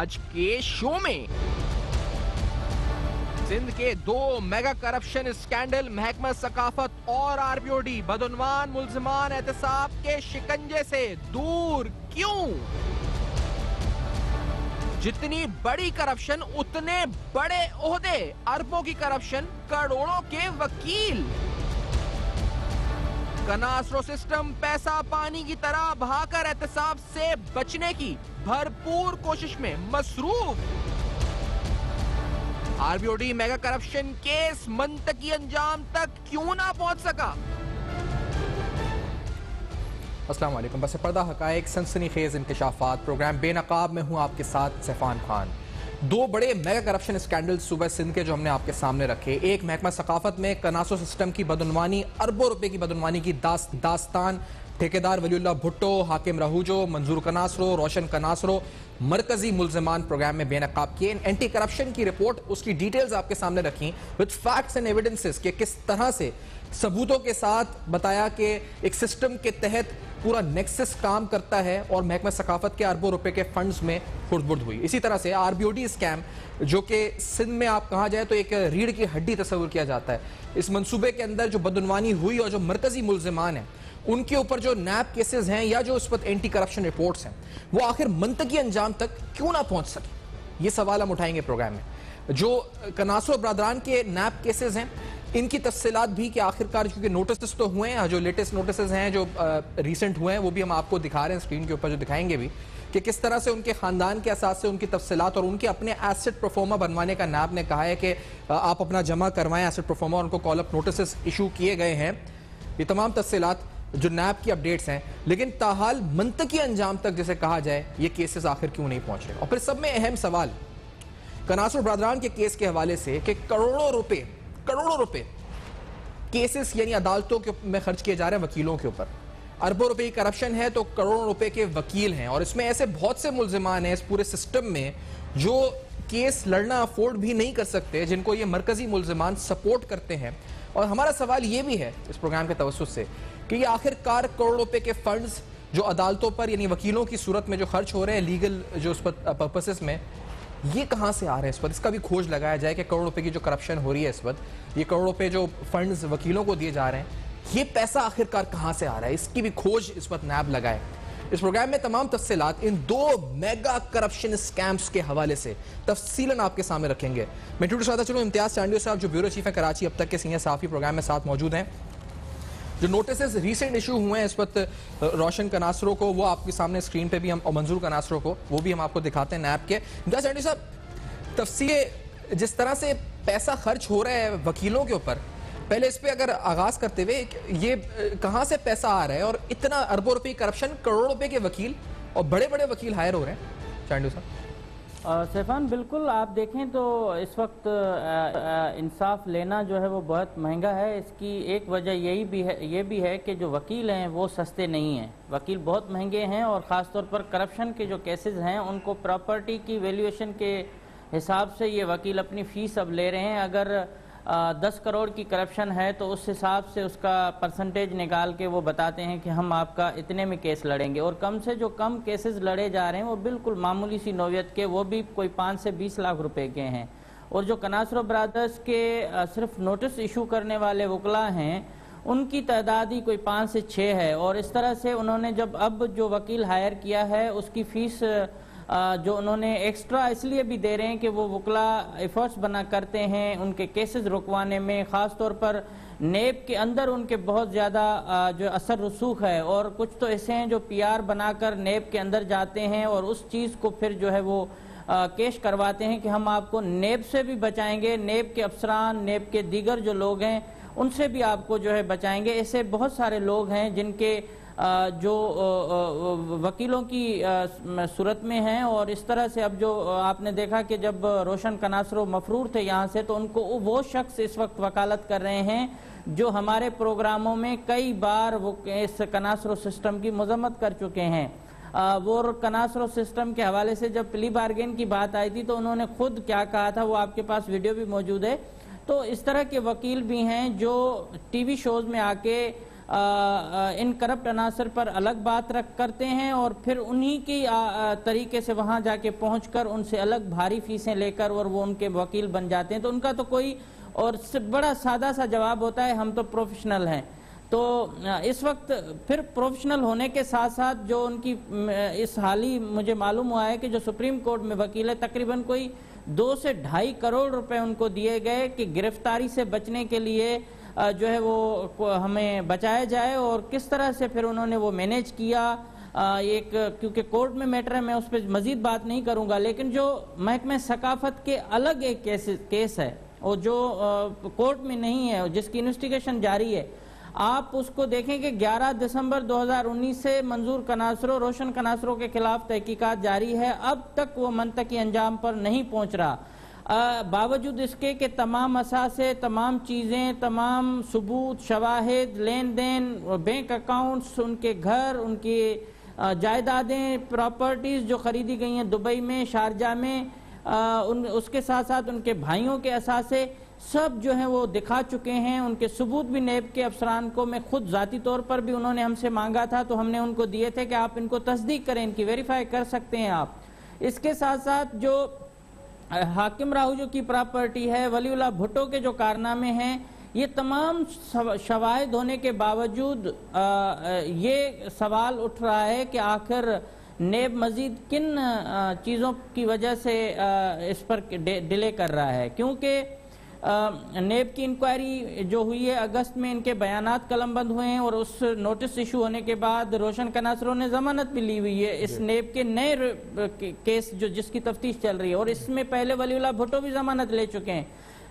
آج کے شو میں سندھ کے 2 میگا کرپشن اسکینڈل محکمہ ثقافت اور RBOD بدعنوان ملزمان احتساب کے شکنجے سے دور کیوں؟ جتنی بڑی کرپشن اتنے بڑے عہدے، اربوں کی کرپشن کروڑوں کے وکیل، کناسرو سسٹم پیسہ پانی کی طرح بہا کر احتساب سے بچنے کی بھرپور کوشش میں مصروف۔ RBOD میگا کرپشن کیس منطقی انجام تک کیوں نہ پہنچ سکا؟ السلام علیکم۔ بس پردہ حقائق، سنسنی خیز انکشافات، پروگرام بے نقاب میں ہوں آپ کے ساتھ سیفان خان۔ 2 بڑے میگا کرپشن اسکینڈل صوبہ سندھ کے جو ہم نے آپ کے سامنے رکھے، ایک محکمہ ثقافت میں کناسرو سسٹم کی بدعنوانی، اربوں روپے کی بدعنوانی کی داستان، ٹھیکیدار ولی اللہ بھٹو، حاکم رہوجو، منظور کناسرو، روشن کناسرو مرکزی ملزمان پروگرام میں بے نقاب کیے۔ اینٹی کرپشن کی رپورٹ، اس کی ڈیٹیلز آپ کے سامنے رکھیں وتھ فیکٹس اینڈ ایویڈنسز کہ کس طرح سے ثبوتوں کے ساتھ بتایا کہ ایک سسٹم کے تحت پورا نیکسس کام کرتا ہے اور محکمہ ثقافت کے اربوں روپے کے فنڈز میں خرد برد ہوئی۔ اسی طرح سے RBOD اسکیم جو کہ سندھ میں آپ کہا جائے تو ایک ریڑھ کی ہڈی تصور کیا جاتا ہے، اس منصوبے کے اندر جو بدعنوانی ہوئی اور جو مرکزی ملزمان ہیں ان کے اوپر جو نیب کیسز ہیں یا جو اس وقت اینٹی کرپشن رپورٹس ہیں وہ آخر منطقی انجام تک کیوں نہ پہنچ سکے، یہ سوال ہم اٹھائیں گے پروگرام میں۔ جو کناسرو برادران کے نیب کیسز ہیں ان کی تفصیلات بھی کہ آخرکار کیونکہ نوٹسز تو ہوئے ہیں، جو لیٹسٹ نوٹسز ہیں جو ریسنٹ ہوئے ہیں وہ بھی ہم آپ کو دکھا رہے ہیں اسکرین کے اوپر، جو دکھائیں گے بھی کہ کس طرح سے ان کے خاندان کے اساس سے ان کی تفصیلات اور ان کے اپنے ایسٹ پروفارما بنوانے کا نیب نے کہا ہے کہ آپ اپنا جمع کروائیں ایسٹ پروفارما، اور ان کو کال اپ نوٹسز ایشو کیے گئے ہیں۔ یہ تمام تفصیلات جو نیب کی اپڈیٹس ہیں، لیکن تاحال منطقی انجام تک جسے کہا جائے یہ کیسز آخر کیوں نہیں پہنچے؟ اور پھر سب میں اہم سوال کناسرو برادران کے کیس کے حوالے سے کہ کروڑوں روپے کیسز یعنی عدالتوں میں خرچ کیے جا رہے ہیں وکیلوں کے اوپر، اربوں روپے کی کرپشن ہے تو کروڑوں روپے کے وکیل ہیں، اور اس میں ایسے بہت سے ملزمان ہیں اس پورے سسٹم میں جو کیس لڑنا افورڈ بھی نہیں کر سکتے، جن کو یہ مرکزی ملزمان سپورٹ کرتے ہیں۔ اور ہمارا سوال یہ بھی ہے اس پروگرام کے توسط سے کہ یہ آخر کار کروڑ روپے کے فنڈز جو عدالتوں پر یعنی وکیلوں کی صورت میں جو خرچ ہو رہے ہیں لیگل جو اس پرپسز میں، یہ کہاں سے آ رہے ہیں؟ اس پر اس کا بھی کھوج لگایا جائے کہ کروڑ روپے کی جو کرپشن ہو رہی ہے اس وقت، یہ کروڑ روپے جو فنڈز وکیلوں کو دیے جا رہے ہیں، یہ پیسہ آخر کار کہاں سے آ رہا ہے؟ اس کی بھی کھوج اس وقت نیب لگائے۔ اس پروگرام میں تمام تفصیلات ان 2 میگا کرپشن اسکیمز کے حوالے سے تفصیلاً آپ کے سامنے رکھیں گے۔ میں ٹوٹو سادہ چلوں امتیاز چانڈیو صاحب جو بیورو چیف ہیں کراچی اب تک کے سینئر صحافی پروگرام میں ساتھ موجود ہیں۔ جو نوٹسز ریسنٹ ایشو ہوئے ہیں اس وقت روشن کناسرو کو، وہ آپ کے سامنے اسکرین پہ بھی ہم، اور منظور کناسرو کو وہ بھی ہم آپ کو دکھاتے ہیں نیب کے۔ امتیاز چانڈیو صاحب، تفصیل جس طرح سے پیسہ خرچ ہو رہا ہے وکیلوں کے اوپر، پہلے اس پہ اگر آغاز کرتے ہوئے یہ کہاں سے پیسہ آ رہا ہے اور اتنا اربوں روپے کی کرپشن، کروڑوں روپے کے وکیل اور بڑے بڑے وکیل ہائر ہو رہے ہیں؟ چانڈیو صاحب سیفان، بالکل آپ دیکھیں تو اس وقت انصاف لینا جو ہے وہ بہت مہنگا ہے۔ اس کی ایک وجہ یہ بھی ہے کہ جو وکیل ہیں وہ سستے نہیں ہیں، وکیل بہت مہنگے ہیں، اور خاص طور پر کرپشن کے جو کیسز ہیں ان کو پراپرٹی کی ویلیویشن کے حساب سے یہ وکیل اپنی فیس اب لے رہے ہیں۔ اگر 10 کروڑ کی کرپشن ہے تو اس حساب سے اس کا پرسنٹیج نکال کے وہ بتاتے ہیں کہ ہم آپ کا اتنے میں کیس لڑیں گے، اور کم سے جو کم کیسز لڑے جا رہے ہیں وہ بالکل معمولی سی نوعیت کے، وہ بھی کوئی 5 سے 20 لاکھ روپے کے ہیں۔ اور جو کناسرو برادرز کے صرف نوٹس ایشو کرنے والے وکلاء ہیں ان کی تعداد ہی کوئی 5 سے 6 ہے، اور اس طرح سے انہوں نے جب اب جو وکیل ہائر کیا ہے اس کی فیس جو انہوں نے ایکسٹرا اس لیے بھی دے رہے ہیں کہ وہ وکلاء ایفرٹس بنا کرتے ہیں ان کے کیسز رکوانے میں، خاص طور پر نیب کے اندر ان کے بہت زیادہ جو اثر رسوخ ہے، اور کچھ تو ایسے ہیں جو PR بنا کر نیب کے اندر جاتے ہیں اور اس چیز کو پھر جو ہے وہ کیش کرواتے ہیں کہ ہم آپ کو نیب سے بھی بچائیں گے، نیب کے افسران، نیب کے دیگر جو لوگ ہیں ان سے بھی آپ کو جو ہے بچائیں گے۔ ایسے بہت سارے لوگ ہیں جن کے جو وکیلوں کی صورت میں ہیں، اور اس طرح سے اب جو آپ نے دیکھا کہ جب روشن کناسرو مفرور تھے یہاں سے تو ان کو وہ شخص اس وقت وکالت کر رہے ہیں جو ہمارے پروگراموں میں کئی بار وہ اس کناسرو سسٹم کی مذمت کر چکے ہیں۔ وہ کناسرو سسٹم کے حوالے سے جب پلی بارگین کی بات آئی تھی تو انہوں نے خود کیا کہا تھا وہ آپ کے پاس ویڈیو بھی موجود ہے۔ تو اس طرح کے وکیل بھی ہیں جو ٹی وی شوز میں آ کے ان کرپٹ عناصر پر الگ بات کرتے ہیں اور پھر انہی کی طریقے سے وہاں جا کے پہنچ کر ان سے الگ بھاری فیسیں لے کر اور وہ ان کے وکیل بن جاتے ہیں. تو ان کا تو کوئی اور بڑا سادہ سا جواب ہوتا ہے, ہم تو پروفیشنل ہیں. تو اس وقت پھر پروفیشنل ہونے کے ساتھ ساتھ جو ان کی اس حالی مجھے معلوم ہوا ہے کہ جو سپریم کورٹ میں وکیل ہے, تقریباً کوئی 2 سے 2.5 کروڑ روپے ان کو دیے گئے کہ گرفتاری سے بچنے کے لیے جو ہے وہ ہمیں بچایا جائے. اور کس طرح سے پھر انہوں نے وہ مینیج کیا, ایک کیونکہ کورٹ میں میٹر ہے, میں اس پہ مزید بات نہیں کروں گا. لیکن جو محکمہ ثقافت کے الگ ایک کیس ہے اور جو کورٹ میں نہیں ہے, جس کی انویسٹیگیشن جاری ہے, آپ اس کو دیکھیں کہ 11 دسمبر 2019 سے منظور کناسرو, روشن کناسرو کے خلاف تحقیقات جاری ہے. اب تک وہ منطقی انجام پر نہیں پہنچ رہا, باوجود اس کے کہ تمام اثاثے, تمام چیزیں, تمام ثبوت, شواہد, لین دین, بینک اکاؤنٹس, ان کے گھر, ان کی جائیدادیں, پراپرٹیز جو خریدی گئی ہیں دبئی میں, شارجہ میں, اس کے ساتھ ساتھ ان کے بھائیوں کے اثاثے سب جو ہیں وہ دکھا چکے ہیں. ان کے ثبوت بھی نیب کے افسران کو میں خود ذاتی طور پر بھی انہوں نے ہم سے مانگا تھا, تو ہم نے ان کو دیے تھے کہ آپ ان کو تصدیق کریں, ان کی ویریفائی کر سکتے ہیں آپ. اس کے ساتھ ساتھ جو حاکم راہو کی پراپرٹی ہے, ولی اللہ بھٹو کے جو کارنامے ہیں, یہ تمام شواہد ہونے کے باوجود یہ سوال اٹھ رہا ہے کہ آخر نیب مزید کن چیزوں کی وجہ سے اس پر ڈیلے کر رہا ہے. کیونکہ نیب کی انکوائری جو ہوئی ہے اگست میں, ان کے بیانات قلم بند ہوئے ہیں اور اس نوٹس ایشو ہونے کے بعد روشن کناسرو نے ضمانت بھی لی ہوئی ہے اس نیب کے نئے کیس جس کی تفتیش چل رہی ہے, اور اس میں پہلے ولی اللہ بھٹو بھی ضمانت لے چکے ہیں.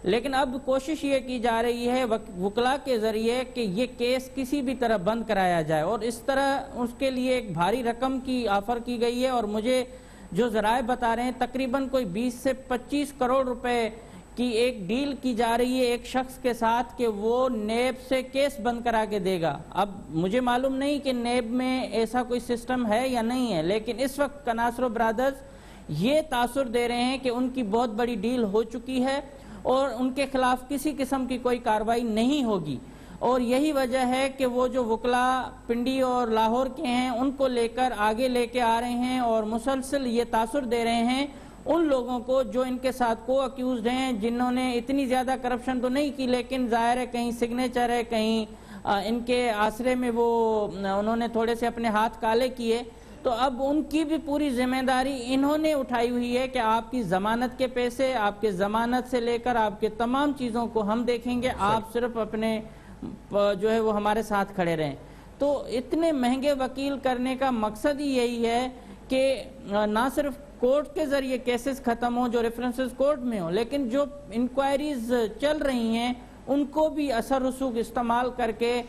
لیکن اب کوشش یہ کی جا رہی ہے وکلاء کے ذریعے کہ یہ کیس کسی بھی طرح بند کرایا جائے, اور اس طرح اس کے لیے ایک بھاری رقم کی آفر کی گئی ہے. اور مجھے جو ذرائع بتا رہے ہیں تقریباً کوئی 20 سے 25 کروڑ روپے کی ایک ڈیل کی جا رہی ہے ایک شخص کے ساتھ کہ وہ نیب سے کیس بند کرا کے دے گا. اب مجھے معلوم نہیں کہ نیب میں ایسا کوئی سسٹم ہے یا نہیں ہے, لیکن اس وقت کناسرو برادرز یہ تاثر دے رہے ہیں کہ ان کی بہت بڑی ڈیل ہو چکی ہے اور ان کے خلاف کسی قسم کی کوئی کارروائی نہیں ہوگی. اور یہی وجہ ہے کہ وہ جو وکلاء پنڈی اور لاہور کے ہیں ان کو لے کر آگے لے کے آ رہے ہیں اور مسلسل یہ تاثر دے رہے ہیں ان لوگوں کو جو ان کے ساتھ کو اکیوزڈ ہیں, جنہوں نے اتنی زیادہ کرپشن تو نہیں کی, لیکن ظاہر ہے کہیں سگنیچر ہے, کہیں ان کے آسرے میں وہ انہوں نے تھوڑے سے اپنے ہاتھ کالے کیے. تو اب ان کی بھی پوری ذمہ داری انہوں نے اٹھائی ہوئی ہے کہ آپ کی ضمانت کے پیسے, آپ کے ضمانت سے لے کر آپ کے تمام چیزوں کو ہم دیکھیں گے, آپ صرف اپنے جو ہے وہ ہمارے ساتھ کھڑے رہیں. تو اتنے مہنگے وکیل کرنے کا مقصد ہی یہی ہے کہ نہ صرف کورٹ کے ذریعے کیسز ختم ہوں جو ریفرنسز کورٹ میں ہوں, لیکن جو انکوائریز چل رہی ہیں ان کو بھی اثر رسوخ استعمال کر کے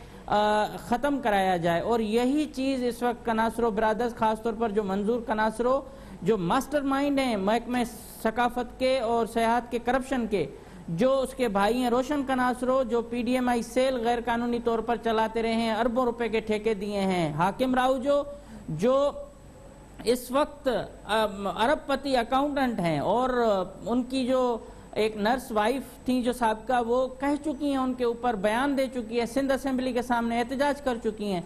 ختم کرایا جائے. اور یہی چیز اس وقت کناسرو برادرز, خاص طور پر جو منظور کناسرو جو ماسٹر مائنڈ ہیں محکمہ ثقافت کے اور سیاحت کے کرپشن کے, جو اس کے بھائی ہیں روشن کناسرو جو پی ڈی ایم آئی سیل غیر قانونی طور پر چلاتے رہے ہیں, اربوں روپے کے ٹھیکے دیے ہیں, حاکم راہو جو اس وقت ارب پتی اکاؤنٹنٹ ہیں اور ان کی جو ایک نرس وائف تھی جو سابقہ, وہ کہہ چکی ہیں, ان کے اوپر بیان دے چکی ہے, سندھ اسمبلی کے سامنے احتجاج کر چکی ہیں.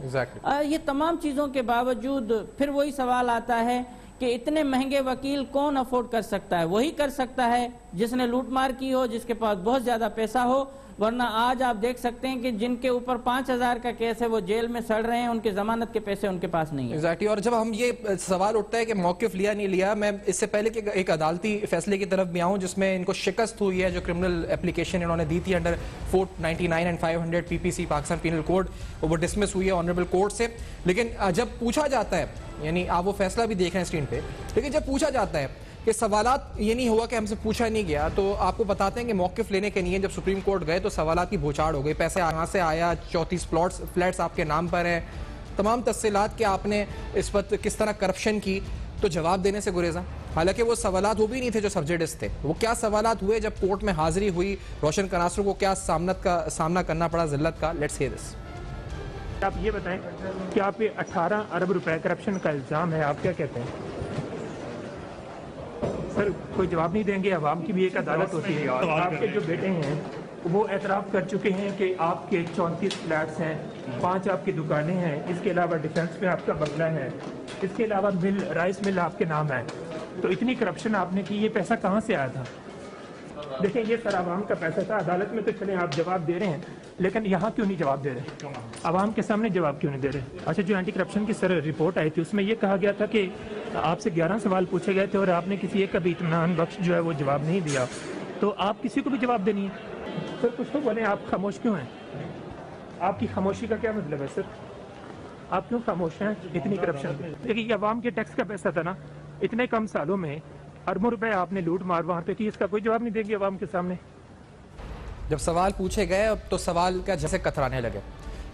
یہ تمام چیزوں کے باوجود پھر وہی سوال آتا ہے کہ اتنے مہنگے وکیل کون افورڈ کر سکتا ہے؟ وہی کر سکتا ہے جس نے لوٹ مار کی ہو, جس کے پاس بہت زیادہ پیسہ ہو. ورنہ آج آپ دیکھ سکتے ہیں کہ جن کے اوپر 5,000 کا کیس ہے وہ جیل میں سڑ رہے ہیں, ان کی ضمانت کے پیسے ان کے پاس نہیں ہیں. ایگزیکٹلی. اور جب ہم یہ سوال اٹھتا ہے کہ موقف لیا نہیں لیا, میں اس سے پہلے کہ ایک عدالتی فیصلے کی طرف بھی آؤں جس میں ان کو شکست ہوئی ہے, جو کرمنل اپلیکیشن انہوں نے دی تھی under 499 and 500 PPC Pakistan penal code, وہ ڈسمس ہوئی ہے آنریبل کورٹ سے. لیکن جب پوچھا جاتا ہے, یعنی آپ وہ فیصلہ بھی دیکھ رہے ہیں اسکرین پہ, لیکن جب پوچھا جاتا ہے کہ سوالات یہ نہیں ہوا کہ ہم سے پوچھا نہیں گیا, تو آپ کو بتاتے ہیں کہ موقف لینے کے لیے جب سپریم کورٹ گئے تو سوالات کی بھوچاڑ ہو گئی. پیسے یہاں سے آیا, 34 فلیٹس آپ کے نام پر ہیں, تمام تفصیلات کہ آپ نے اس وقت کس طرح کرپشن کی, تو جواب دینے سے گریزا. حالانکہ وہ سوالات وہ بھی نہیں تھے جو سبجیکٹس تھے. وہ کیا سوالات ہوئے جب کورٹ میں حاضری ہوئی, روشن کناسرو کو کیا سامنا کرنا پڑا ذلت کا. لیٹس ہیئر دس. آپ یہ بتائیں کہ آپ پہ 18 ارب روپے کرپشن کا الزام ہے, آپ کیا کہتے ہیں؟ سر کوئی جواب نہیں دیں گے, عوام کی بھی ایک عدالت ہوتی ہے. آپ کے جو بیٹے ہیں وہ اعتراف کر چکے ہیں کہ آپ کے 34 فلیٹس ہیں, 5 آپ کی دکانیں ہیں, اس کے علاوہ ڈیفنس میں آپ کا بنگلہ ہے, اس کے علاوہ رائس مل آپ کے نام ہے. تو اتنی کرپشن آپ نے کی, یہ پیسہ کہاں سے آیا تھا؟ دیکھیں یہ سر عوام کا پیسہ تھا. عدالت میں تو چلیں آپ جواب دے رہے ہیں, لیکن یہاں کیوں نہیں جواب دے رہے؟ عوام کے سامنے جواب کیوں نہیں دے رہے؟ اچھا, جو اینٹی کرپشن کی سر رپورٹ آئی تھی اس میں یہ کہا گیا تھا کہ آپ سے 11 سوال پوچھے گئے تھے اور آپ نے کسی ایک کا بھی اطمینان بخش جو ہے وہ جواب نہیں دیا. تو آپ کسی کو بھی جواب دینی ہے سر؟ کچھ تو بولیں, آپ خاموش کیوں ہیں؟ آپ کی خاموشی کا کیا مطلب ہے سر؟ آپ کیوں خاموش ہیں اتنی کرپشن؟ دیکھیے یہ عوام کے ٹیکس کا پیسہ تھا نا, اتنے کم سالوں میں اربوں روپے آپ نے لوٹ مار وہاں پہ کی, اس کا کوئی جواب نہیں دیں گے عوام کے سامنے. جب سوال پوچھے گئے تو سوال کا جیسے کترانے لگے.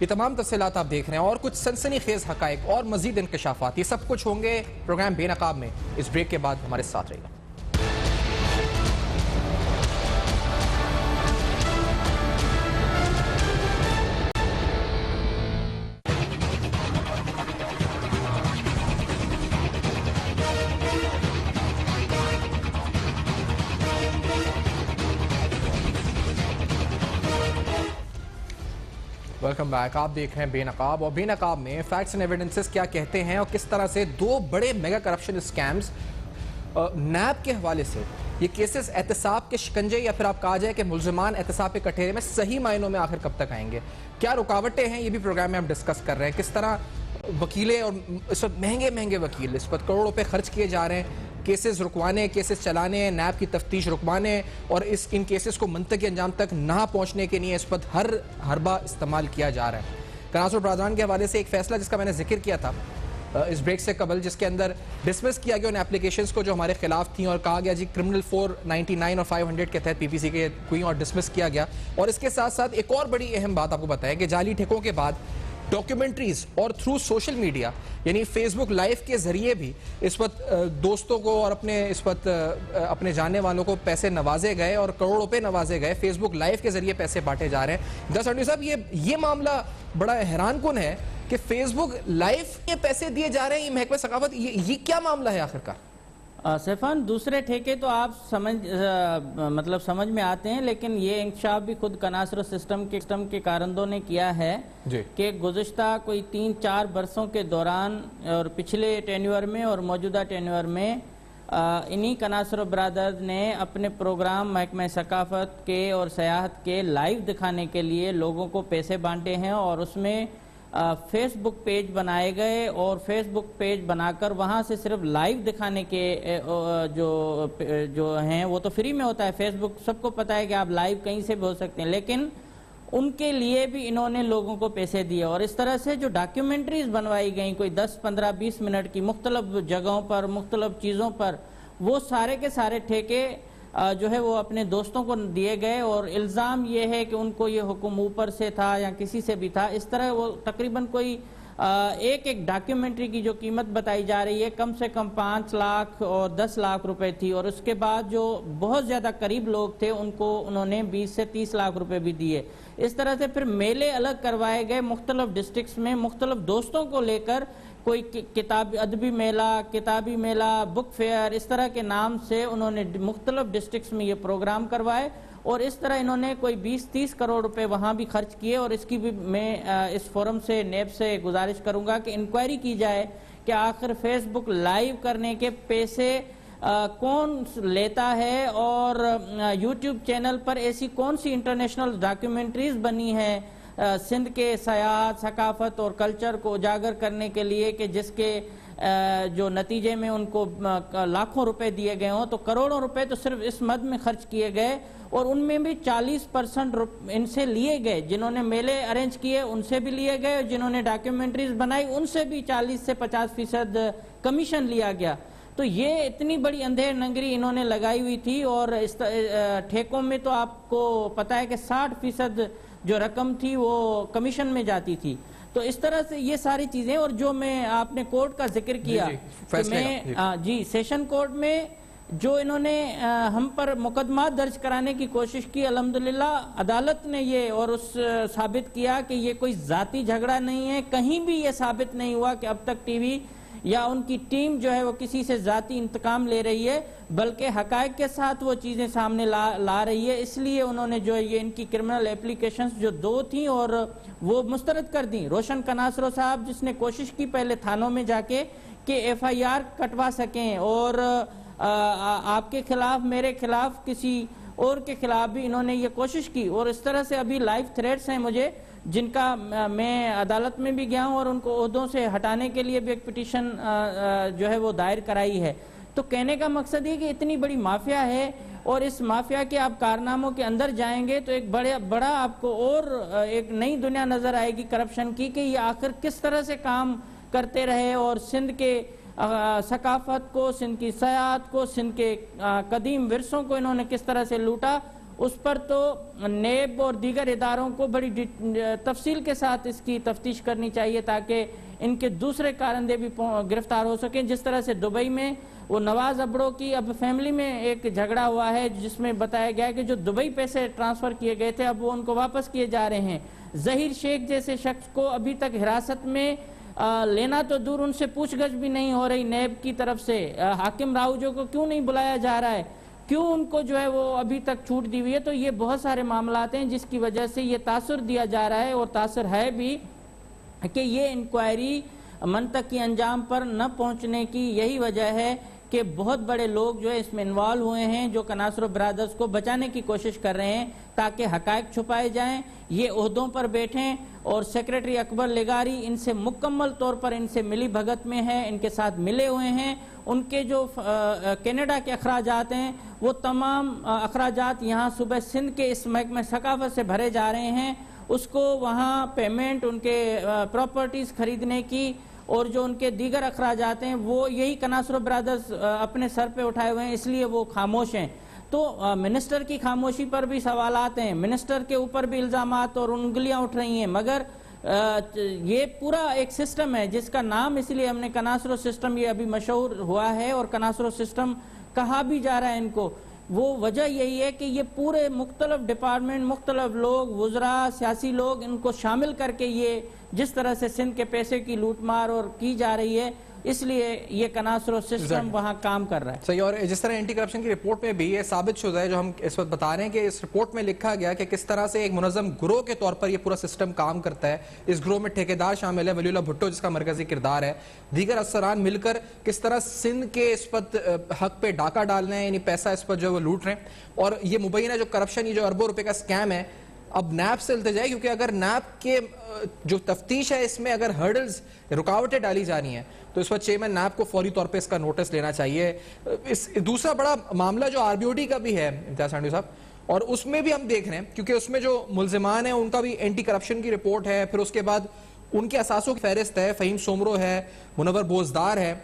یہ تمام تفصیلات آپ دیکھ رہے ہیں اور کچھ سنسنی خیز حقائق اور مزید انکشافات, یہ سب کچھ ہوں گے پروگرام بے نقاب میں. اس بریک کے بعد ہمارے ساتھ رہے گا. Welcome back. آپ دیکھ رہے ہیں بے نقاب, اور بے نقاب میں فیکٹس اینڈ ایویڈنسز کیا کہتے ہیں اور کس طرح سے 2 بڑے میگا کرپشن اسکیمز نیب کے حوالے سے, یہ کیسز احتساب کے شکنجے یا پھر آپ کہا جائے کہ ملزمان احتساب کے کٹہرے میں صحیح معنوں میں آخر کب تک آئیں گے, کیا رکاوٹیں ہیں, یہ بھی پروگرام میں ہم ڈسکس کر رہے ہیں. کس طرح وکیلیں اور اس وقت مہنگے وکیل, اس وقت کروڑوں روپے خرچ کیے جا رہے ہیں کیسز رکوانے, کیسز چلانے, نیب کی تفتیش رکوانے اور ان کیسز کو منطقی انجام تک نہ پہنچنے کے لیے اس وقت ہر حربہ استعمال کیا جا رہا ہے. کناسر برادران کے حوالے سے ایک فیصلہ جس کا میں نے ذکر کیا تھا اس بریک سے قبل, جس کے اندر ڈسمس کیا گیا ان اپلیکیشنز کو جو ہمارے خلاف تھیں اور کہا گیا جی کرمنل 499 اور 500 کے تحت پی پی سی کے کوئی اور ڈسمس کیا گیا. اور اس کے ساتھ ساتھ ایک اور بڑی اہم بات آپ کو بتائیں کہ جعلی ٹھیکوں کے بعد ڈاکیومنٹریز اور تھرو سوشل میڈیا یعنی فیس بک لائیو کے ذریعے بھی اس وقت دوستوں کو اور اپنے جاننے والوں کو پیسے نوازے گئے اور کروڑوں روپے نوازے گئے, فیس بک لائیو کے ذریعے پیسے بانٹے جا رہے ہیں. جج سنڈی صاحب, یہ معاملہ بڑا حیران کن ہے کہ فیس بک لائیو کے پیسے دیے جا رہے ہیں, یہ محکمہ ثقافت, یہ کیا معاملہ ہے آخر کا؟ سیفان, دوسرے ٹھیکے تو آپ سمجھ میں آتے ہیں, لیکن یہ انکشاف بھی خود کناسر سسٹم کے کارندوں نے کیا ہے کہ گزشتہ کوئی 3-4 برسوں کے دوران اور پچھلے ٹینیور میں اور موجودہ ٹینیور میں انہی کناسر برادرز نے اپنے پروگرام محکمہ ثقافت کے اور سیاحت کے لائیو دکھانے کے لیے لوگوں کو پیسے بانٹے ہیں, اور اس میں فیس بک پیج بنائے گئے اور فیس بک پیج بنا کر وہاں سے صرف لائیو دکھانے کے جو ہیں وہ تو فری میں ہوتا ہے. فیس بک سب کو پتہ ہے کہ آپ لائیو کہیں سے بھی ہو سکتے ہیں, لیکن ان کے لیے بھی انہوں نے لوگوں کو پیسے دیے. اور اس طرح سے جو ڈاکیومنٹریز بنوائی گئیں کوئی 10, 15, 20 منٹ کی مختلف جگہوں پر مختلف چیزوں پر, وہ سارے کے سارے ٹھیکے جو ہے وہ اپنے دوستوں کو دیے گئے. اور الزام یہ ہے کہ ان کو یہ حکم اوپر سے تھا یا کسی سے بھی تھا. اس طرح وہ تقریباً کوئی ایک ڈاکیومنٹری کی جو قیمت بتائی جا رہی ہے کم سے کم 5 لاکھ اور 10 لاکھ روپے تھی, اور اس کے بعد جو بہت زیادہ قریب لوگ تھے ان کو انہوں نے 20 سے 30 لاکھ روپے بھی دیے. اس طرح سے پھر میلے الگ کروائے گئے مختلف ڈسٹرکٹس میں مختلف دوستوں کو لے کر, کوئی ادبی میلہ, کتابی میلہ, بک فیئر, اس طرح کے نام سے انہوں نے مختلف ڈسٹرکٹس میں یہ پروگرام کروائے. اور اس طرح انہوں نے کوئی 20-30 کروڑ روپے وہاں بھی خرچ کیے. اور اس کی بھی میں اس فورم سے نیب سے گزارش کروں گا کہ انکوائری کی جائے کہ آخر فیس بک لائیو کرنے کے پیسے کون لیتا ہے, اور یوٹیوب چینل پر ایسی کون سی انٹرنیشنل ڈاکیومنٹریز بنی ہیں سندھ کے سیاحت, ثقافت اور کلچر کو اجاگر کرنے کے لیے کہ جس کے جو نتیجے میں ان کو لاکھوں روپے دیے گئے ہوں. تو کروڑوں روپے تو صرف اس مد میں خرچ کیے گئے, اور ان میں بھی 40% ان سے لیے گئے. جنہوں نے میلے ارینج کیے ان سے بھی لیے گئے, اور جنہوں نے ڈاکیومنٹریز بنائی ان سے بھی 40 سے 50% کمیشن لیا گیا. تو یہ اتنی بڑی اندھیر ننگری انہوں نے لگائی ہوئی تھی. اور اس ٹھیکوں میں تو آپ کو پتہ ہے کہ 60% جو رقم تھی وہ کمیشن میں جاتی تھی. تو اس طرح سے یہ ساری چیزیں, اور جو میں آپ نے کورٹ کا ذکر کیا کہ سیشن کورٹ میں جو انہوں نے ہم پر مقدمات درج کرانے کی کوشش کی, الحمدللہ عدالت نے یہ اور ثابت کیا کہ یہ کوئی ذاتی جھگڑا نہیں ہے. کہیں بھی یہ ثابت نہیں ہوا کہ اب تک ٹی وی یا ان کی ٹیم جو ہے وہ کسی سے ذاتی انتقام لے رہی ہے، بلکہ حقائق کے ساتھ وہ چیزیں سامنے لا رہی ہے. اس لیے انہوں نے جو یہ ان کی کرمنل اپلیکیشنز جو 2 تھیں اور وہ مسترد کر دیں. روشن کناسرو صاحب جس نے کوشش کی پہلے تھانوں میں جا کے کہ FIR کٹوا سکیں اور آپ کے خلاف، میرے خلاف، کسی اور کے خلاف بھی انہوں نے یہ کوشش کی، اور اس طرح سے ابھی لائیو تھریٹس ہیں مجھے، جن کا میں عدالت میں بھی گیا ہوں اور ان کو عہدوں سے ہٹانے کے لیے بھی ایک پٹیشن جو ہے وہ دائر کرائی ہے. تو کہنے کا مقصد یہ کہ اتنی بڑی مافیا ہے، اور اس مافیا کے آپ کارناموں کے اندر جائیں گے تو ایک بڑا آپ کو اور ایک نئی دنیا نظر آئے گی کرپشن کی، کہ یہ آخر کس طرح سے کام کرتے رہے اور سندھ کے ثقافت کو، سندھ کی سیاحت کو، سندھ کے قدیم ورثوں کو انہوں نے کس طرح سے لوٹا. اس پر تو نیب اور دیگر اداروں کو بڑی تفصیل کے ساتھ اس کی تفتیش کرنی چاہیے، تاکہ ان کے دوسرے کارندے بھی گرفتار ہو سکیں. جس طرح سے دبئی میں وہ نواز ابڑو کی اب فیملی میں ایک جھگڑا ہوا ہے، جس میں بتایا گیا کہ جو دبئی پیسے ٹرانسفر کیے گئے تھے اب وہ ان کو واپس کیے جا رہے ہیں. ظہیر شیخ جیسے شخص کو ابھی تک حراست میں لینا تو دور، ان سے پوچھ گچھ بھی نہیں ہو رہی نیب کی طرف سے. حاکم راؤجو کو کیوں نہیں بلایا جا رہا ہے، کیوں ان کو جو ہے وہ ابھی تک چھوٹ دی ہوئی ہے. تو یہ بہت سارے معاملات ہیں جس کی وجہ سے یہ تاثر دیا جا رہا ہے، اور تاثر ہے بھی کہ یہ انکوائری منطقی انجام پر نہ پہنچنے کی یہی وجہ ہے کہ بہت بڑے لوگ جو ہے اس میں انوالو ہوئے ہیں، جو کناسرو برادرز کو بچانے کی کوشش کر رہے ہیں تاکہ حقائق چھپائے جائیں، یہ عہدوں پر بیٹھیں. اور سیکریٹری اکبر لغاری ان سے مکمل طور پر ان سے ملی بھگت میں ہے، ان کے ساتھ ملے ہوئے ہیں. ان کے جو کینیڈا کے اخراجات ہیں وہ تمام اخراجات یہاں صوبہ سندھ کے اس محکمہ ثقافت سے بھرے جا رہے ہیں. اس کو وہاں پیمنٹ، ان کے پراپرٹیز خریدنے کی اور جو ان کے دیگر اخراجات ہیں وہ یہی کناسرو برادرز اپنے سر پہ اٹھائے ہوئے ہیں، اس لیے وہ خاموش ہیں. تو منسٹر کی خاموشی پر بھی سوالات ہیں، منسٹر کے اوپر بھی الزامات اور انگلیاں اٹھ رہی ہیں. مگر یہ پورا ایک سسٹم ہے جس کا نام اس لیے ہم نے کناسرو سسٹم یہ ابھی مشہور ہوا ہے، اور کناسرو سسٹم کہا بھی جا رہا ہے ان کو. وہ وجہ یہی ہے کہ یہ پورے مختلف ڈپارٹمنٹ، مختلف لوگ، وزراء، سیاسی لوگ، ان کو شامل کر کے یہ جس طرح سے سندھ کے پیسے کی لوٹ مار اور کی جا رہی ہے، اس لیے یہ کناسرو سسٹم وہاں کام کر رہا ہے. صحیح. اور جس طرح اینٹی کرپشن کی رپورٹ میں بھی یہ ثابت شدہ ہے جو ہم اس وقت بتا رہے ہیں کہ اس رپورٹ میں لکھا گیا کہ کس طرح سے ایک منظم گروہ کے طور پر یہ پورا سسٹم کام کرتا ہے. اس گروہ میں ٹھیکیدار شامل ہے، ولی اللہ بھٹو جس کا مرکزی کردار ہے، دیگر افسران مل کر کس طرح سندھ کے اس وقت حق پہ ڈاکہ ڈالنا ہے، یعنی پیسہ اس پر جو وہ لوٹ رہے ہیں. اور یہ مبینہ جو کرپشن، یہ جو اربوں روپے کا سکیم ہے، اب نیب سے التجا ہے، کیونکہ اگر نیب کے جو تفتیش ہے اس میں اگر ہرڈلز، رکاوٹیں ڈالی جا رہی ہیں تو اس وقت چیئرمین نیب کو فوری طور پہ اس کا نوٹس لینا چاہیے. دوسرا بڑا معاملہ جو RBOD کا بھی ہے امتیاز سانڈوی صاحب، اور اس میں بھی ہم دیکھ رہے ہیں کیونکہ اس میں جو ملزمان ہیں ان کا بھی اینٹی کرپشن کی رپورٹ ہے، پھر اس کے بعد ان کے اثاثوں کی فہرست ہے. فہیم سومرو ہے، منور بوزدار ہے،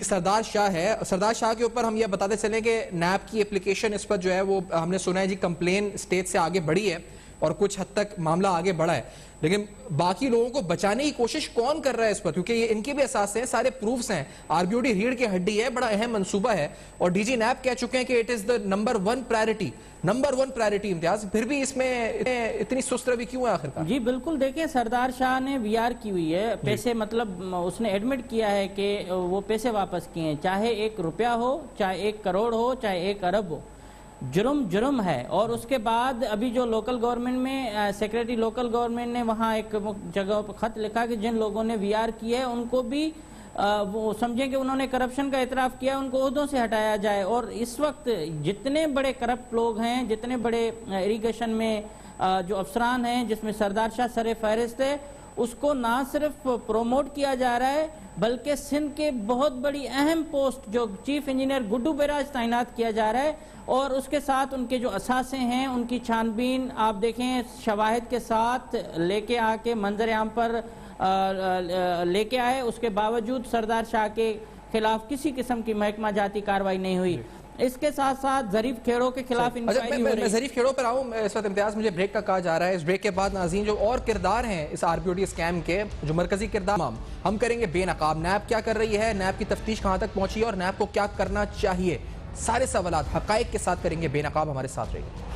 سردار شاہ ہے. سردار شاہ کے اوپر ہم یہ بتاتے چلیں کہ نیب کی اپلیکیشن اس پر جو ہے وہ ہم نے سنا ہے جی کمپلین سٹیج سے آگے بڑھی ہے اور کچھ حد تک معاملہ آگے بڑھا ہے. لیکن باقی لوگوں کو بچانے کی کوشش کون کر رہا ہے اس پر؟ کیونکہ یہ ان کے بھی اساس ہیں، سارے پروفز ہیں. RBOD ریڑھ کی ہڈی ہے، بڑا اہم منصوبہ ہے، اور DG نیب کہہ چکے ہیں کہ it is the number 1 priority. امتیاز پھر بھی اس میں اتنی سست روی کیوں ہے آخر کار؟ جی بالکل، دیکھیں سردار شاہ نے VR کی ہوئی ہے پیسے، مطلب اس نے ایڈمٹ کیا ہے کہ وہ پیسے واپس کیے ہیں، چاہے 1 روپیہ ہو، چاہے 1 کروڑ ہو، چاہے 1 ارب ہو. جرم ہے. اور اس کے بعد ابھی جو لوکل گورنمنٹ میں سیکریٹری لوکل گورنمنٹ نے وہاں ایک جگہ پر خط لکھا کہ جن لوگوں نے VR کیا ہے ان کو بھی وہ سمجھیں کہ انہوں نے کرپشن کا اعتراف کیا، ان کو عہدوں سے ہٹایا جائے. اور اس وقت جتنے بڑے کرپٹ لوگ ہیں، جتنے بڑے اریگیشن میں جو افسران ہیں جس میں سردار شاہ سر فہرست ہے، اس کو نہ صرف پروموٹ کیا جا رہا ہے بلکہ سندھ کے بہت بڑی اہم پوسٹ جو چیف انجینئر گڈو بیراج تعینات کیا جا رہا ہے. اور اس کے ساتھ ان کے جو اثاثے ہیں ان کی چھانبین آپ دیکھیں شواہد کے ساتھ لے کے آ کے منظر عام پر لے کے آئے. اس کے باوجود سردار شاہ کے خلاف کسی قسم کی محکمہ جاتی کاروائی نہیں ہوئی. اس کے ساتھ ساتھ ظریف کھیڑوں کے خلاف انکوائری ہو رہی ہے. میں ظریف کھیڑوں پر آؤں اس وقت امتیاز، مجھے بریک کا کہا جا رہا ہے. اس بریک کے بعد ناظرین جو اور کردار ہیں اس RBOD اسکیم کے، جو مرکزی کردار ہم کریں گے بے نقاب. نیب کیا کر رہی ہے، نیب کی تفتیش کہاں تک پہنچی ہے اور نیب کو کیا کرنا چاہیے، سارے سوالات حقائق کے ساتھ کریں گے بے نقاب. ہمارے ساتھ رہیے.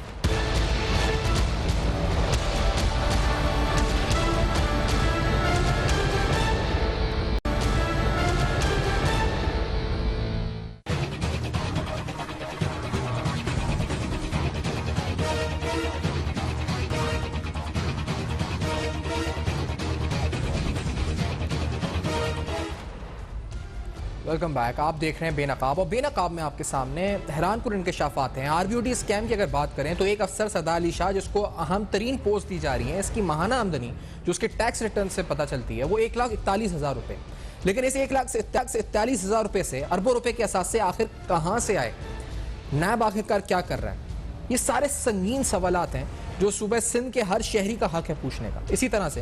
Welcome back. آپ دیکھ رہے ہیں بے نقاب, اور بے نقاب میں آپ کے سامنے حیران کن انکشافات ہیں. R B O D scheme کی اگر بات کریں تو ایک افسر سردار علی شاہ, جس کو اہم ترین پوسٹ دی جا رہی ہے, اس کی ماہانہ آمدنی جو اس کے ٹیکس ریٹرن سے پتہ چلتی ہے وہ 1,41,000 روپے. لیکن اس 1,41,000 روپے سے اربوں روپے کے اثاثے آخر کہاں سے آئے؟ نیب آخرکار کیا کر رہا ہے؟ یہ سارے سنگین سوالات ہیں جو صوبہ سندھ کے ہر شہری کا حق ہے پوچھنے کا. اسی طرح سے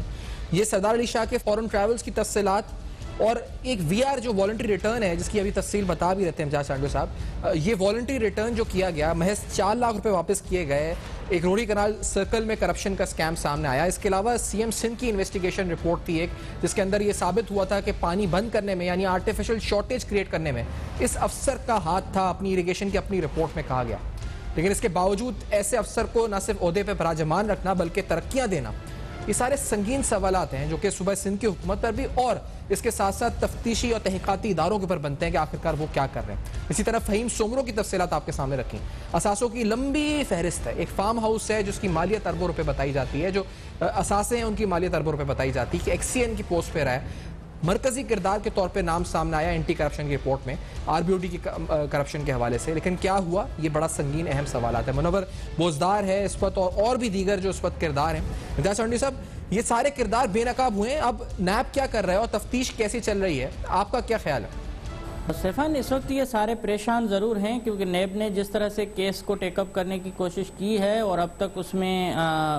یہ سردار علی شاہ کے فورن ٹریولز کی تفصیلات اور ایک وی آر جو والنٹری ریٹرن ہے, جس کی ابھی تفصیل بتا بھی رہتے ہیں امجاد چانڈو صاحب, یہ والنٹری ریٹرن جو کیا گیا محض 4 لاکھ روپے واپس کیے گئے. ایک روڑی کنال سرکل میں کرپشن کا اسکیم سامنے آیا. اس کے علاوہ سی ایم سندھ کی انویسٹیگیشن رپورٹ تھی ایک, جس کے اندر یہ ثابت ہوا تھا کہ پانی بند کرنے میں یعنی آرٹیفیشل شارٹیج کریٹ کرنے میں اس افسر کا ہاتھ تھا, اپنی اریگیشن کی اپنی رپورٹ میں کہا گیا. لیکن اس کے باوجود ایسے افسر کو نہ صرف عہدے پہ براجمان رکھنا بلکہ ترقیاں دینا, یہ سارے سنگین سوالات ہیں جو کہ صوبہ سندھ کی حکومت پر بھی اور اس کے ساتھ ساتھ تفتیشی اور تحقیقاتی اداروں کے اوپر بنتے ہیں کہ آخرکار وہ کیا کر رہے ہیں. اسی طرح فہیم سومرو کی تفصیلات آپ کے سامنے رکھیں. اثاثوں کی لمبی فہرست ہے. ایک فارم ہاؤس ہے جس کی مالیت اربوں روپے بتائی جاتی ہے, جو اثاثے ہیں ان کی مالیت اربوں روپے بتائی جاتی ہے, کہ ایکس سی این کی پوسٹ پہ رہا ہے. مرکزی کردار کے طور پہ نام سامنے آیا اینٹی کرپشن کی رپورٹ میں آر بی او ڈی کی کرپشن کے حوالے سے. لیکن کیا ہوا, یہ بڑا سنگین اہم سوالات ہیں. منور بوزدار ہے اس وقت, اور بھی دیگر جو اس وقت کردار ہیں. امجاد چانڈی صاحب, یہ سارے کردار بے نقاب ہوئے ہیں, اب نیب کیا کر رہا ہے اور تفتیش کیسی چل رہی ہے, آپ کا کیا خیال ہے؟ سیفان, اس وقت یہ سارے پریشان ضرور ہیں کیونکہ نیب نے جس طرح سے کیس کو ٹیک اپ کرنے کی کوشش کی ہے اور اب تک اس میں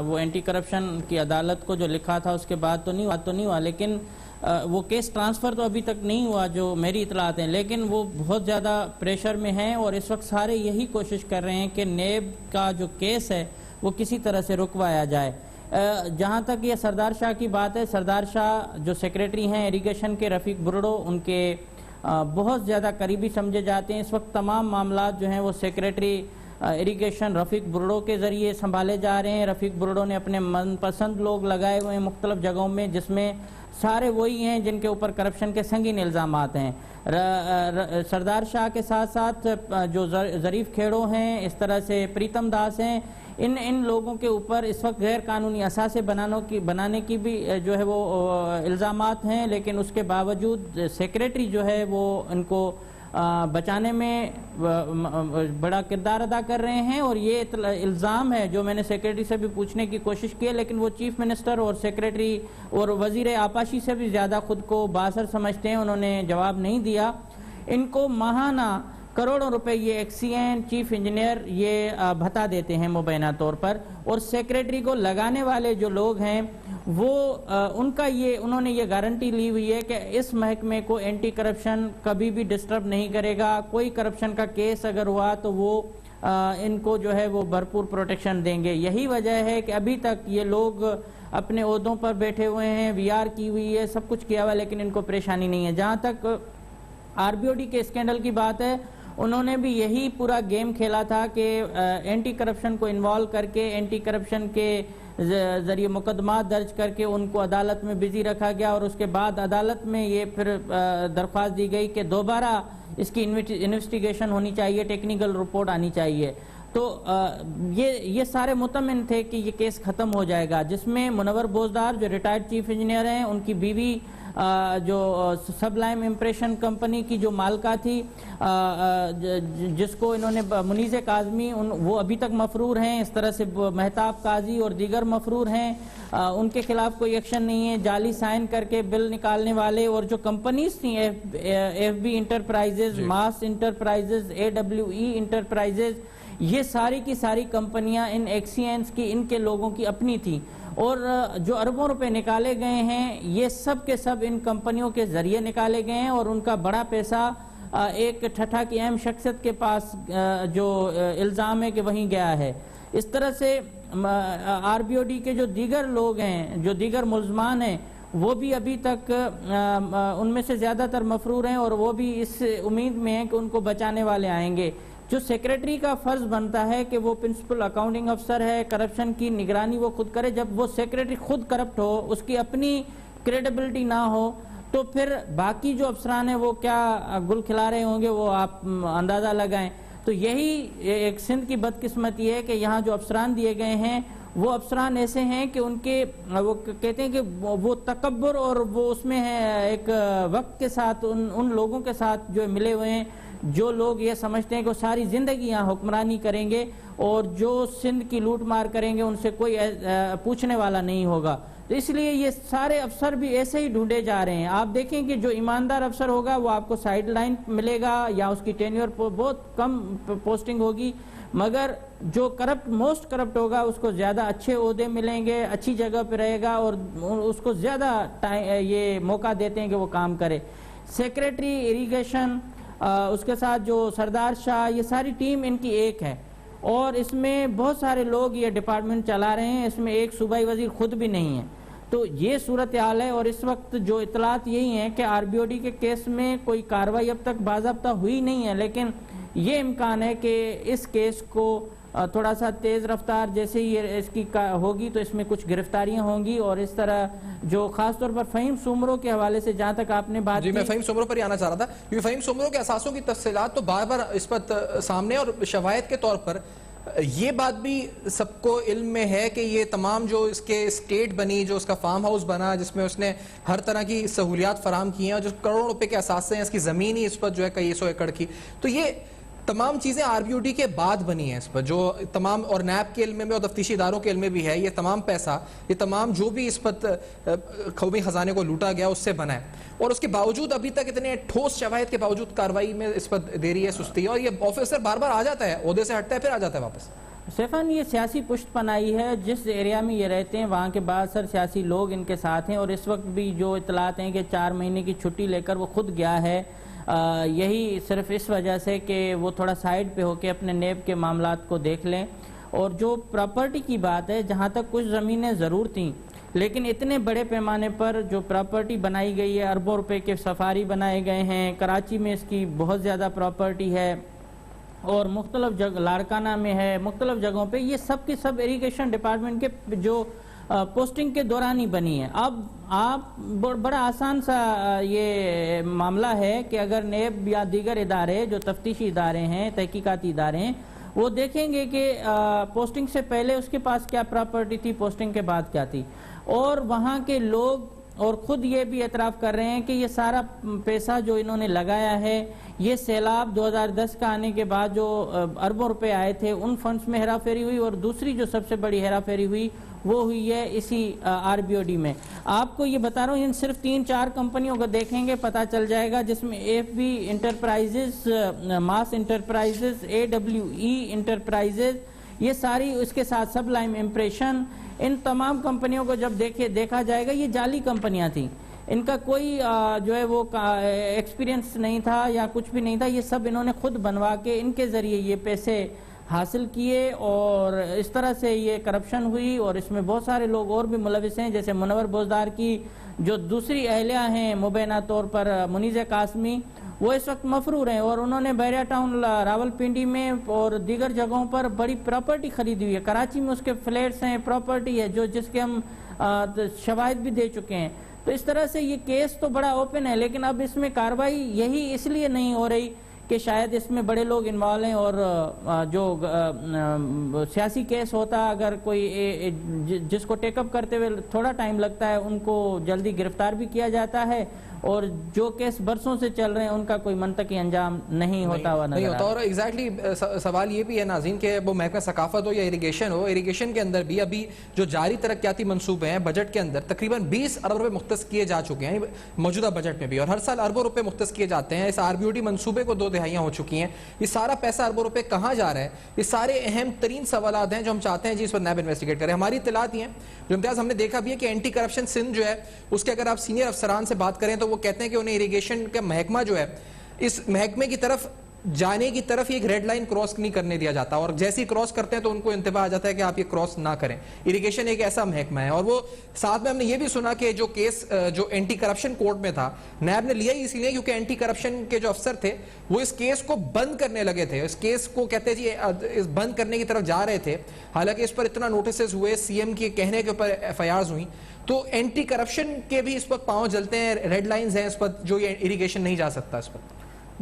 وہ اینٹی کرپشن کی عدالت کو جو لکھا تھا اس کے بعد تو نہیں ہوا, لیکن وہ کیس ٹرانسفر تو ابھی تک نہیں ہوا جو میری اطلاعات ہیں, لیکن وہ بہت زیادہ پریشر میں ہیں اور اس وقت سارے یہی کوشش کر رہے ہیں کہ نیب کا جو کیس ہے وہ کسی طرح سے رکوایا جائے. جہاں تک یہ سردار شاہ کی بات ہے, سردار شاہ جو سیکریٹری ہیں اریگیشن کے, رفیق برڑو ان کے بہت زیادہ قریبی سمجھے جاتے ہیں. اس وقت تمام معاملات جو ہیں وہ سیکریٹری اریگیشن رفیق برڑو کے ذریعے سنبھالے جا رہے ہیں. رفیق برڑو نے اپنے من پسند لوگ لگائے ہوئے ہیں مختلف جگہوں میں, جس میں سارے وہی ہیں جن کے اوپر کرپشن کے سنگین الزامات ہیں. سردار شاہ کے ساتھ ساتھ جو ظریف کھیڑو ہیں, اس طرح سے پریتم داس ہیں, ان لوگوں کے اوپر اس وقت غیر قانونی اثاثے بنانے کی بھی جو ہے وہ الزامات ہیں. لیکن اس کے باوجود سیکریٹری جو ہے وہ ان کو بچانے میں بڑا کردار ادا کر رہے ہیں. اور یہ الزام ہے جو میں نے سیکریٹری سے بھی پوچھنے کی کوشش کی ہے, لیکن وہ چیف منسٹر اور سیکریٹری اور وزیر آپاشی سے بھی زیادہ خود کو بااثر سمجھتے ہیں, انہوں نے جواب نہیں دیا. ان کو ماہانہ کروڑوں روپے یہ ایکس سی این چیف انجینئر یہ بھتا دیتے ہیں مبینہ طور پر, اور سیکریٹری کو لگانے والے جو لوگ ہیں وہ انہوں نے یہ گارنٹی لی ہوئی ہے کہ اس محکمے کو اینٹی کرپشن کبھی بھی ڈسٹرب نہیں کرے گا. کوئی کرپشن کا کیس اگر ہوا تو وہ ان کو جو ہے وہ بھرپور پروٹیکشن دیں گے. یہی وجہ ہے کہ ابھی تک یہ لوگ اپنے عہدوں پر بیٹھے ہوئے ہیں, وی آر کی ہوئی ہے, سب کچھ کیا ہوا, لیکن ان کو پریشانی نہیں ہے. جہاں تک آر بی او ڈی کے اسکینڈل کی بات ہے, انہوں نے بھی یہی پورا گیم کھیلا تھا کہ اینٹی کرپشن کو انوالو کر کے اینٹی کرپشن کے ذریعے مقدمات درج کر کے ان کو عدالت میں بزی رکھا گیا, اور اس کے بعد عدالت میں یہ پھر درخواست دی گئی کہ دوبارہ اس کی انویسٹیگیشن ہونی چاہیے, ٹیکنیکل رپورٹ آنی چاہیے. تو یہ سارے مطمئن تھے کہ یہ کیس ختم ہو جائے گا, جس میں منور بوزدار جو ریٹائرڈ چیف انجینئر ہیں, ان کی بیوی جو سب لائم امپریشن کمپنی کی جو مالکہ تھی, جس کو انہوں نے منیز کاظمی, وہ ابھی تک مفرور ہیں. اس طرح سے مہتاب قاضی اور دیگر مفرور ہیں, ان کے خلاف کوئی ایکشن نہیں ہے. جعلی سائن کر کے بل نکالنے والے اور جو کمپنیز تھیں, F B enterprises, mass enterprises, A W E enterprises, یہ ساری کی ساری کمپنیاں ان ایکس سی اینز کی ان کے لوگوں کی اپنی تھی, اور جو اربوں روپے نکالے گئے ہیں یہ سب کے سب ان کمپنیوں کے ذریعے نکالے گئے ہیں, اور ان کا بڑا پیسہ ایک ٹھٹھا کی اہم شخصیت کے پاس جو الزام ہے کہ وہیں گیا ہے. اس طرح سے آر بی او ڈی کے جو دیگر لوگ ہیں, جو دیگر ملزمان ہیں, وہ بھی ابھی تک ان میں سے زیادہ تر مفرور ہیں, اور وہ بھی اس امید میں ہیں کہ ان کو بچانے والے آئیں گے. جو سیکریٹری کا فرض بنتا ہے کہ وہ پرنسپل اکاؤنٹنگ افسر ہے, کرپشن کی نگرانی وہ خود کرے, جب وہ سیکریٹری خود کرپٹ ہو, اس کی اپنی کریڈیبلٹی نہ ہو, تو پھر باقی جو افسران ہیں وہ کیا گل کھلا رہے ہوں گے, وہ آپ اندازہ لگائیں. تو یہی ایک سندھ کی بدقسمتی ہے کہ یہاں جو افسران دیے گئے ہیں وہ افسران ایسے ہیں کہ ان کے وہ کہتے ہیں کہ وہ تکبر اور وہ اس میں ہے ایک وقت کے ساتھ ان لوگوں کے ساتھ جو ملے ہوئے ہیں جو لوگ یہ سمجھتے ہیں کہ وہ ساری زندگی یہاں حکمرانی کریں گے اور جو سندھ کی لوٹ مار کریں گے ان سے کوئی پوچھنے والا نہیں ہوگا. تو اس لیے یہ سارے افسر بھی ایسے ہی ڈھونڈے جا رہے ہیں. آپ دیکھیں کہ جو ایماندار افسر ہوگا وہ آپ کو سائیڈ لائن ملے گا یا اس کی ٹینیور بہت کم پوسٹنگ ہوگی, مگر جو موسٹ کرپٹ ہوگا اس کو زیادہ اچھے عہدے ملیں گے, اچھی جگہ پہ رہے گا اور اس کو زیادہ یہ موقع دیتے ہیں کہ وہ کام کرے. سیکریٹری اریگیشن, اس کے ساتھ جو سردار شاہ, یہ ساری ٹیم ان کی ایک ہے اور اس میں بہت سارے لوگ یہ ڈپارٹمنٹ چلا رہے ہیں. اس میں ایک صوبائی وزیر خود بھی نہیں ہے. تو یہ صورتحال ہے اور اس وقت جو اطلاعات یہی ہیں کہ آر بی او ڈی کے کیس میں کوئی کارروائی اب تک باضابطہ ہوئی نہیں ہے, لیکن یہ امکان ہے کہ اس کیس کو تھوڑا سا تیز رفتار جیسے ہی اس کی ہوگی تو اس میں کچھ گرفتاریاں ہوں گی. اور اس طرح جو خاص طور پر فہیم سومرو کے حوالے سے جہاں تک آپ نے بات جی میں فہیم سومرو پر ہی آنا چاہ رہا تھا, کیونکہ فہیم سومرو کے اثاثوں کی تفصیلات تو بار بار اس پر سامنے, اور شواہد کے طور پر یہ بات بھی سب کو علم میں ہے کہ یہ تمام جو اس کے اسٹیٹ بنی, جو اس کا فارم ہاؤس بنا جس میں اس نے ہر طرح کی سہولیات فراہم کی ہیں اور جو کروڑوں روپے کے اثاثے ہیں, اس کی زمین ہی اس پر جو ہے کئی 100 ایکڑ کی, تو یہ تمام چیزیں آر بی او ڈی کے بعد بنی ہیں اس پر, جو تمام اور نیب کے علم میں اور تفتیشی اداروں کے علم میں بھی ہے. یہ تمام پیسہ, یہ تمام جو بھی اس پر قومی خزانے کو لوٹا گیا اس سے بنا ہے, اور اس کے باوجود ابھی تک اتنے ٹھوس شواہد کے باوجود کارروائی میں اس پر دیری ہے, سستی ہے, اور یہ آفیسر بار بار آ جاتا ہے, عہدے سے ہٹتا ہے پھر آ جاتا ہے واپس. سیفان, یہ سیاسی پشت پناہی ہے. جس ایریا میں یہ رہتے ہیں وہاں کے بعض سر سیاسی لوگ ان کے ساتھ ہیں, اور اس وقت بھی جو اطلاعات ہیں کہ 4 مہینے کی چھٹی لے کر وہ خود گیا ہے, یہی صرف اس وجہ سے کہ وہ تھوڑا سائیڈ پہ ہو کے اپنے نیب کے معاملات کو دیکھ لیں. اور جو پراپرٹی کی بات ہے, جہاں تک کچھ زمینیں ضرور تھیں لیکن اتنے بڑے پیمانے پر جو پراپرٹی بنائی گئی ہے, اربوں روپے کے سفاری بنائے گئے ہیں, کراچی میں اس کی بہت زیادہ پراپرٹی ہے اور مختلف لاڑکانہ میں ہے, مختلف جگہوں پہ, یہ سب کی سب اریگیشن ڈپارٹمنٹ کے جو پوسٹنگ کے دوران ہی بنی ہے. اب آپ بڑا آسان سا یہ معاملہ ہے کہ اگر نیب یا دیگر ادارے جو تفتیشی ادارے ہیں, تحقیقاتی ادارے ہیں, وہ دیکھیں گے کہ پوسٹنگ سے پہلے اس کے پاس کیا پراپرٹی تھی, پوسٹنگ کے بعد کیا تھی, اور وہاں کے لوگ اور خود یہ بھی اعتراف کر رہے ہیں کہ یہ سارا پیسہ جو انہوں نے لگایا ہے, یہ سیلاب 2010 کا آنے کے بعد جو اربوں روپے آئے تھے ان فنڈز میں ہیرا پھیری ہوئی, اور دوسری جو سب سے بڑی ہیرا پھیری ہوئی وہ ہوئی ہے اسی آر بی او ڈی میں. آپ کو یہ بتا رہا ہوں, ان صرف 3-4 کمپنیوں کو دیکھیں گے پتہ چل جائے گا, جس میں F B enterprises, mass enterprises, A W E enterprises, یہ ساری, اس کے ساتھ سب لائم امپریشن, ان تمام کمپنیوں کو جب دیکھا جائے گا یہ جعلی کمپنیاں تھیں. ان کا کوئی جو ہے وہ ایکسپیرینس نہیں تھا یا کچھ بھی نہیں تھا, یہ سب انہوں نے خود بنوا کے ان کے ذریعے یہ پیسے حاصل کیے, اور اس طرح سے یہ کرپشن ہوئی. اور اس میں بہت سارے لوگ اور بھی ملوث ہیں, جیسے منور بوزدار کی جو دوسری اہلیہ ہیں مبینہ طور پر منیز قاسمی, وہ اس وقت مفرور ہیں, اور انہوں نے بحریہ ٹاؤن راولپنڈی میں اور دیگر جگہوں پر بڑی پراپرٹی خریدی ہوئی ہے. کراچی میں اس کے فلیٹس ہیں, پراپرٹی ہے جس کے ہم شواہد بھی دے چکے ہیں. تو اس طرح سے یہ کیس تو بڑا اوپن ہے, لیکن اب اس میں کارروائی یہی اس لیے نہیں ہو رہی کہ شاید اس میں بڑے لوگ انوالو ہیں, اور جو سیاسی کیس ہوتا اگر کوئی جس کو ٹیک اپ کرتے ہوئے تھوڑا ٹائم لگتا ہے ان کو جلدی گرفتار بھی کیا جاتا ہے, اور جو کیس برسوں سے چل رہے ہیں ان کا کوئی منطقی انجام نہیں ہوتا ہوا نظر آتا. اور ایگزیکٹلی سوال یہ بھی ہے ناظرین کہ وہ محکمہ ثقافت ہو یا اریگیشن ہو, اریگیشن کے اندر بھی ابھی جو جاری ترقیاتی منصوبے ہیں بجٹ کے اندر تقریباً 20 ارب روپے مختص کیے جا چکے ہیں موجودہ بجٹ میں بھی, اور ہر سال اربوں روپے مختص کیے جاتے ہیں. اس آر بی او ڈی منصوبے کو 2 دہائیاں ہو چکی ہیں. یہ سارا پیسہ اربوں روپے کہاں جا رہا ہے, یہ سارے اہم ترین سوالات ہیں جو ہم چاہتے ہیں جی اس پر نیب انویسٹیگیٹ کریں. ہماری اطلاعات یہ ہیں, جو امتیاز ہم نے دیکھا بھی ہے کہ اینٹی کرپشن سندھ جو ہے اس کے اگر آپ سینئر افسران سے بات کریں تو وہ کہتے ہیں کہ انہیں اریگیشن کا محکمہ جو ہے اس محکمے کی طرف جانے کی طرف ایک ریڈ لائن کراس نہیں کرنے دیا جاتا, اور جیسے ہی کراس کرتے ہیں تو ان کو انتباہ آ جاتا ہے کہ آپ یہ کراس نہ کریں. اریگیشن ایک ایسا محکمہ ہے, اور وہ ساتھ میں ہم نے یہ بھی سنا کہ جو کیس جو اینٹی کرپشن کورٹ میں تھا نیب نے لیا ہی اسی لیے کیونکہ اینٹی کرپشن کے جو افسر تھے وہ اس کیس کو بند کرنے لگے تھے. اس کیس کو کہتے جی بند کرنے کی طرف جا رہے تھے, حالانکہ اس پر اتنا نوٹسز ہوئے, سی ایم کے کہنے کے اوپر ایف آئی آرز ہوئیں, تو اینٹی کرپشن کے بھی اس پر پاؤں جلتے ہیں, ریڈ لائنز ہیں اس پر, جو یہ اریگیشن نہیں جا سکتا اس پر.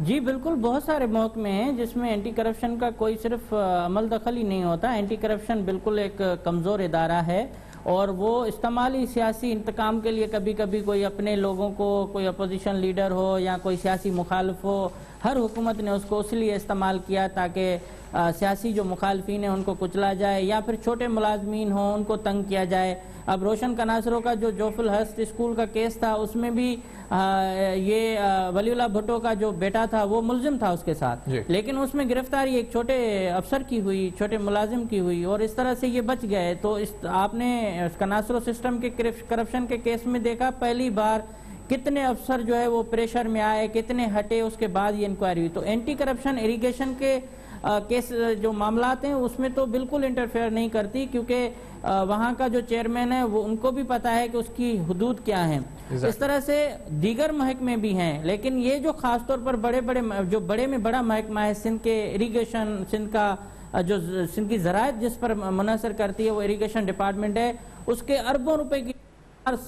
جی بالکل، بہت سارے محکمے ہیں جس میں اینٹی کرپشن کا کوئی صرف عمل دخل ہی نہیں ہوتا. اینٹی کرپشن بالکل ایک کمزور ادارہ ہے اور وہ استعمالی سیاسی انتقام کے لیے کبھی کبھی کوئی اپنے لوگوں کو، کوئی اپوزیشن لیڈر ہو یا کوئی سیاسی مخالف ہو، ہر حکومت نے اس کو اس لیے استعمال کیا تاکہ سیاسی جو مخالفین ہیں ان کو کچلا جائے یا پھر چھوٹے ملازمین ہوں ان کو تنگ کیا جائے. اب روشن کناسروں کا جو جوف الحسن اسکول کا کیس تھا اس میں بھی یہ ولی اللہ بھٹو کا جو بیٹا تھا وہ ملزم تھا اس کے ساتھ، لیکن اس میں گرفتاری ایک چھوٹے افسر کی ہوئی، چھوٹے ملازم کی ہوئی اور اس طرح سے یہ بچ گئے. تو آپ نے کناسرو سسٹم کے کرپشن کے کیس میں دیکھا پہلی بار کتنے افسر جو ہے وہ پریشر میں آئے، کتنے ہٹے، اس کے بعد یہ انکوائری ہوئی. تو اینٹی کرپشن اریگیشن کے کیس جو معاملات ہیں اس میں تو بالکل انٹرفیئر نہیں کرتی، کیونکہ وہاں کا جو چیئرمین ہے وہ ان کو بھی پتا ہے کہ اس کی حدود کیا ہیں. اس طرح سے دیگر محکمے بھی ہیں، لیکن یہ جو خاص طور پر بڑے میں بڑا محکمہ ہے سندھ کے اریگیشن، سندھ کی زراعت جس پر منحصر کرتی ہے وہ اریگیشن ڈپارٹمنٹ ہے، اس کے اربوں روپے کی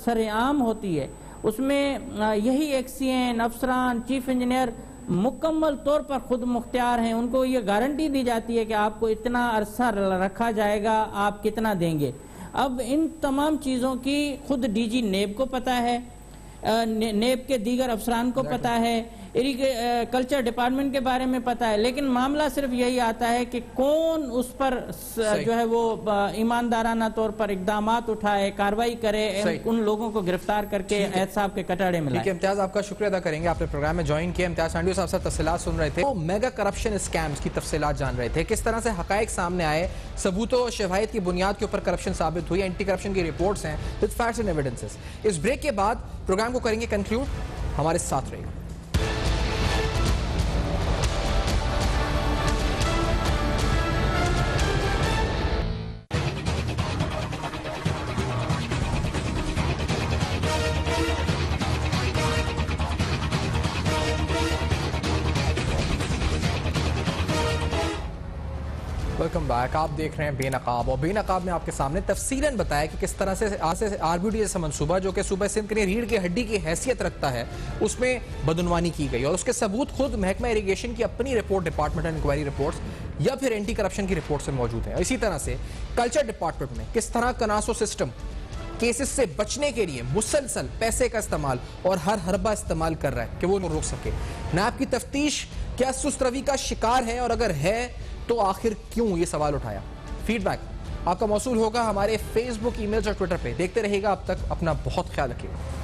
سرعام ہوتی ہے. اس میں یہی ایکسین افسران، چیف انجینئر مکمل طور پر خود مختار ہیں. ان کو یہ گارنٹی دی جاتی ہے کہ آپ کو اتنا عرصہ رکھا جائے گا، آپ کتنا دیں گے. اب ان تمام چیزوں کی خود ڈی جی نیب کو پتا ہے، نیب کے دیگر افسران کو پتا ہے، کلچر ڈپارٹمنٹ کے بارے میں پتا ہے، لیکن معاملہ صرف یہی آتا ہے کہ کون اس پر جو ہے وہ ایماندارانہ طور پر اقدامات اٹھائے، کاروائی کرے، ان لوگوں کو گرفتار کر کے احتساب کے کٹڑے میں لائے. امتیاز آپ کا شکریہ ادا کریں گے، آپ نے پروگرام میں جوائن کیا. امتیاز سانڈیو صاحب سے تفصیلات سن رہے تھے، وہ میگا کرپشن اسکیمز کی تفصیلات جان رہے تھے، کس طرح سے حقائق سامنے آئے، ثبوت و شواہد کی بنیاد کے اوپر کرپشن ثابت ہوئی، اینٹی کرپشن کی رپورٹس ہیں with facts and evidences. اس بریک کے بعد پروگرام کو کریں گے کنکلوڈ، ہمارے ساتھ رہے گا. Welcome back. آپ دیکھ رہے ہیں بے نقاب، اور بے نقاب میں آپ کے سامنے تفصیلاً بتایا کہ کس طرح سے آر بی ڈی جیسا منصوبہ جو کہ صوبہ سندھ کے لیے ریڑھ کی ہڈی کی حیثیت رکھتا ہے اس میں بدعنوانی کی گئی، اور اس کے ثبوت خود محکمہ اریگیشن کی اپنی رپورٹ، ڈپارٹمنٹل انکوائری رپورٹس یا پھر اینٹی کرپشن کی رپورٹ سے موجود ہیں. اسی طرح سے کلچر ڈپارٹمنٹ میں کس طرح کناسو سسٹم کیسز سے بچنے کے لیے مسلسل پیسے کا استعمال اور ہر حربہ استعمال کر رہا ہے کہ وہ روک سکے. نیب کی تفتیش کیا سست روی کا شکار ہے، اور اگر ہے تو آخر کیوں، یہ سوال اٹھایا. فیڈ بیک آپ کا موصول ہوگا ہمارے فیس بک، ای میلز اور ٹویٹر پہ. دیکھتے رہیے گا. اب تک اپنا بہت خیال رکھیے گا.